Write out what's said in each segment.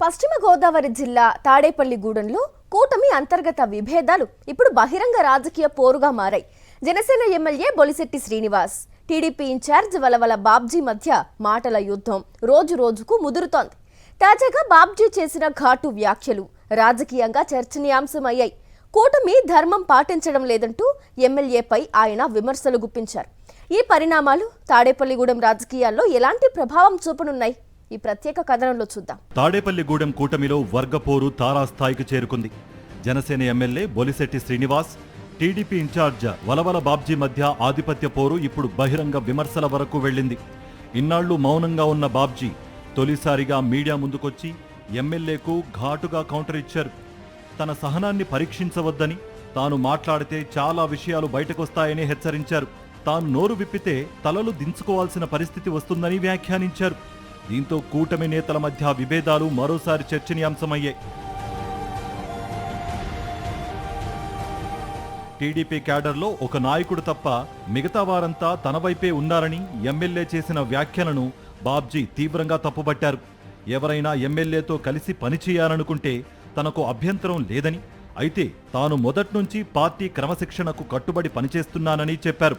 పశ్చిమ గోదావరి జిల్లా తాడేపల్లిగూడెంలో కూటమి అంతర్గత విభేదాలు ఇప్పుడు బహిరంగ రాజకీయ పోరుగా మారాయి. Janasena MLA Bolisetti Srinivas, TDP incharge Valavala Babji మధ్య మాటల యుద్ధం రోజు రోజుకు ముదురుతోంది. తాజాగా బాబ్జీ చేసిన ఘాటు వ్యాఖ్యలు రాజకీయంగా చర్చనీయాంశమయ్యాయి. కూటమి ధర్మం పాటించడం లేదంటూ ఎమ్మెల్యేపై ఆయన విమర్శలు గుప్పించారు. ఈ పరిణామాలు తాడేపల్లిగూడెం రాజకీయాల్లో ఎలాంటి ప్రభావం చూపనున్నాయి? ఈ ప్రత్యేక కథనంలో చూద్దాం. తాడేపల్లిగూడెం కూటమిలో వర్గపోరు తారాస్థాయికి చేరుకుంది. Janasena MLA Bolisetti Srinivas, TDP incharge Valavala Babji మధ్య ఆధిపత్య పోరు ఇప్పుడు బహిరంగ విమర్శల వరకు వెళ్లింది. ఇన్నాళ్లు మౌనంగా ఉన్న బాబ్జీ తొలిసారిగా మీడియా ముందుకొచ్చి ఎమ్మెల్యేకు ఘాటుగా కౌంటర్ ఇచ్చారు. తన సహనాన్ని పరీక్షించవద్దని, తాను మాట్లాడితే చాలా విషయాలు బయటకొస్తాయని హెచ్చరించారు. తాను నోరు విప్పితే తలలు దించుకోవాల్సిన పరిస్థితి వస్తుందని వ్యాఖ్యానించారు. దీంతో కూటమి నేతల మధ్య విభేదాలు మరోసారి చర్చనీయాంశమయ్యాయి. టీడీపీ క్యాడర్లో ఒక నాయకుడు తప్ప మిగతా వారంతా తన వైపే ఉన్నారని ఎమ్మెల్యే చేసిన వ్యాఖ్యలను బాబ్జీ తీవ్రంగా తప్పుపట్టారు. ఎవరైనా ఎమ్మెల్యేతో కలిసి పనిచేయాలనుకుంటే తనకు అభ్యంతరం లేదని, అయితే తాను మొదట్నుంచి పార్టీ క్రమశిక్షణకు కట్టుబడి పనిచేస్తున్నానని చెప్పారు.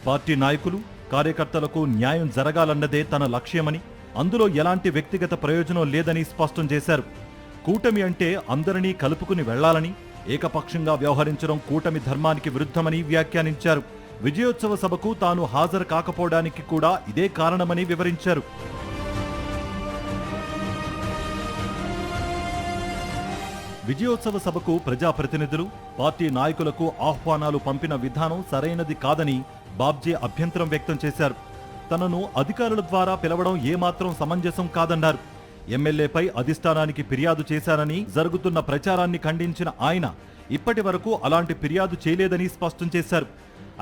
పార్టీ నాయకులు, కార్యకర్తలకు న్యాయం జరగాలన్నదే తన లక్ష్యమని, అందులో ఎలాంటి వ్యక్తిగత ప్రయోజనం లేదని స్పష్టం చేశారు. కూటమి అంటే అందరినీ కలుపుకుని వెళ్లాలని, ఏకపక్షంగా వ్యవహరించడం కూటమి ధర్మానికి విరుద్ధమని వ్యాఖ్యానించారు. విజయోత్సవ సభకు తాను హాజరు కాకపోవడానికి కూడా ఇదే కారణమని వివరించారు. విజయోత్సవ సభకు ప్రజాప్రతినిధులు, పార్టీ నాయకులకు ఆహ్వానాలు పంపిన విధానం సరైనది కాదని బాబ్జీ అభ్యంతరం వ్యక్తం చేశారు. తనను అధికారుల ద్వారా పిలవడం ఏమాత్రం సమంజసం కాదన్నారు. ఎమ్మెల్యేపై అధిష్టానానికి ఫిర్యాదు చేశారని జరుగుతున్న ప్రచారాన్ని ఖండించిన ఆయన ఇప్పటి వరకు అలాంటి ఫిర్యాదు చేయలేదని స్పష్టం చేశారు.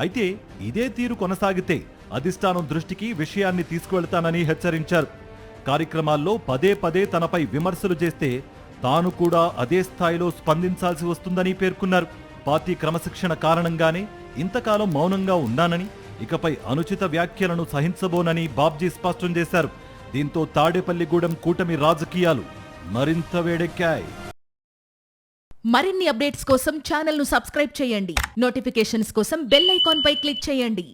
అయితే ఇదే తీరు కొనసాగితే అధిష్టానం దృష్టికి విషయాన్ని తీసుకువెళ్తానని హెచ్చరించారు. కార్యక్రమాల్లో పదే పదే తనపై విమర్శలు చేస్తే తాను కూడా అదే స్థాయిలో స్పందించాల్సి వస్తుందని పేర్కొన్నారు. పార్టీ క్రమశిక్షణ కారణంగానే ఇంతకాలం మౌనంగా ఉన్నానని, ఇకపై అనుచిత వ్యాఖ్యలను సహించబోనని బాబ్జీ స్పష్టం చేశారు. దీంతో తాడేపల్లిగూడెం కూటమి రాజకీయాలు మరింత వేడెక్కాయి. మరిన్ని అప్డేట్స్ కోసం ఛానల్ ను సబ్స్క్రైబ్ చేయండి. నోటిఫికేషన్స్ కోసం బెల్ ఐకాన్ పై క్లిక్ చేయండి.